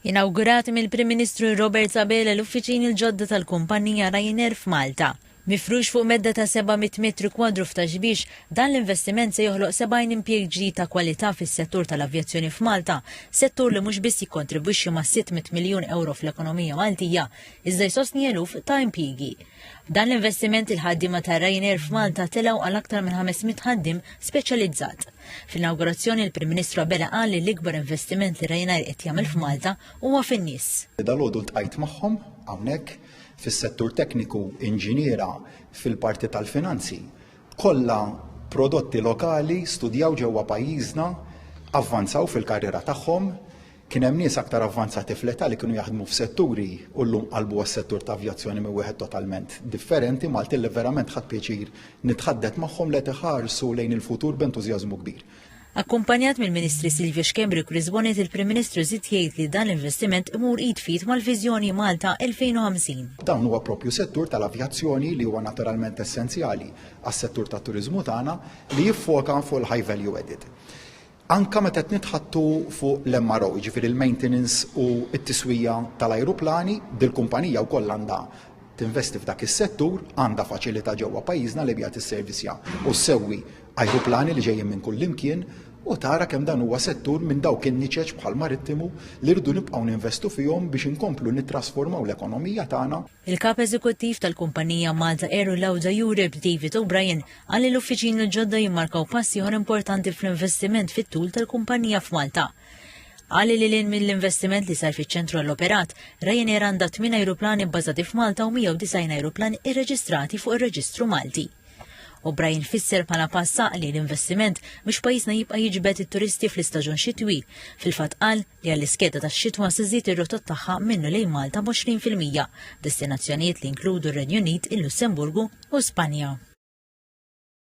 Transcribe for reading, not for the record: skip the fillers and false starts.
Inawgurat mill-Prim Ministru Robert Sabela l-uffiċini l-ġodda tal-kumpanija Ryanair f'Malta. Mifrux fuq medda ta' 700 metru kwadru f'Taġbix, dan l-investiment se joħloq 70 impjieg ġdid ta' kwalità fis-settur tal-avjazzjoni f'Malta, settur li mhux biss jikkontribwixxi ma' 600 miljun euro fl-ekonomija Maltija, iżda jsostni eluf ta' impjiegi. Dan l-investiment il-ħaddiema ta' Ryanair f'Malta telgħu għal aktar minn 500 ħaddiem speċjalizzat. Fil-inawgurazzjoni il-Prim Ministru Sabela qal li l-ikbar investiment li Ryanair qed jagħmel f'Malta huwa fin-nies. Dalgħodu ltqajt magħhom hawnhekk fis-settur tekniku, inġiniera, fil-parti tal-finanzi. Kollha prodotti lokali studjaw ġewwa pajjiżna, avvanzaw fil-karriera tagħhom, kien hemm nies aktar avvanzati fl-età li kienu jaħdmu f'setturi u llum qalbu għas-settur ta' avjazzjoni minn wieħed totalment differenti. Malti li verament ħadd pjaċir nitħaddet magħhom li iħarsu lejn il-futur b'entużjażmu kbir. Akkumpanjat mill-Ministri Silvio Xkembri u Chris Bonet, il-Prim Ministru żied jgħid li dan l-investiment imur id fit mal-Viżjoni Malta 2050. Dawn huwa proprju settur tal-avjazzjoni li huwa naturalment essenzjali għas-settur tat-turiżmu tagħna li jiffoka fuq il-high value added. Anka meta qed nitħattu fuq l-MRO, jiġifieri il-maintenance u t-tiswija tal-ajruplani, dil-kumpanija wkoll għandha tinvesti f'dak is-settur, għandha faċilità ġewwa pajjiżna li bjagħt is-servizja u ssewwi ajruplani li ġejjin minn kull imkien u tara kemm dan huwa settur minn dawk in-niċeġ bħal marittimu li rridu nibqgħu ninvestu fihom biex inkomplu nittrasformaw l-ekonomija tagħna. Il-kap eżekuttiv tal-kumpanija Malta Air Lauda Europe, David O'Brien, qal li l-uffiċini l-ġodda jimmarkaw pass ieħor importanti fl-investiment fit-tul tal-kumpanija f'Malta. Qal li lil mill-investiment li sar fiċ-ċentru għall-operat, Ryanair għandha 8 ajruplani bbażati f'Malta u 190 ajruplani irreġistrati fuq ir-Reġistru Malti. O'Brien fisser bħala passaq li l-investiment biex pajjiżna jibqa' jiġbed it-turisti fl-istaġun xitwi. Fil-fatt qal li għall-iskeda tax-xitwa se żżid ir-rotot tagħha minnu lejn Malta b'20%, destinazzjonijiet li inkludu r-Renju Unit, il-Lussemburgu u Spanja.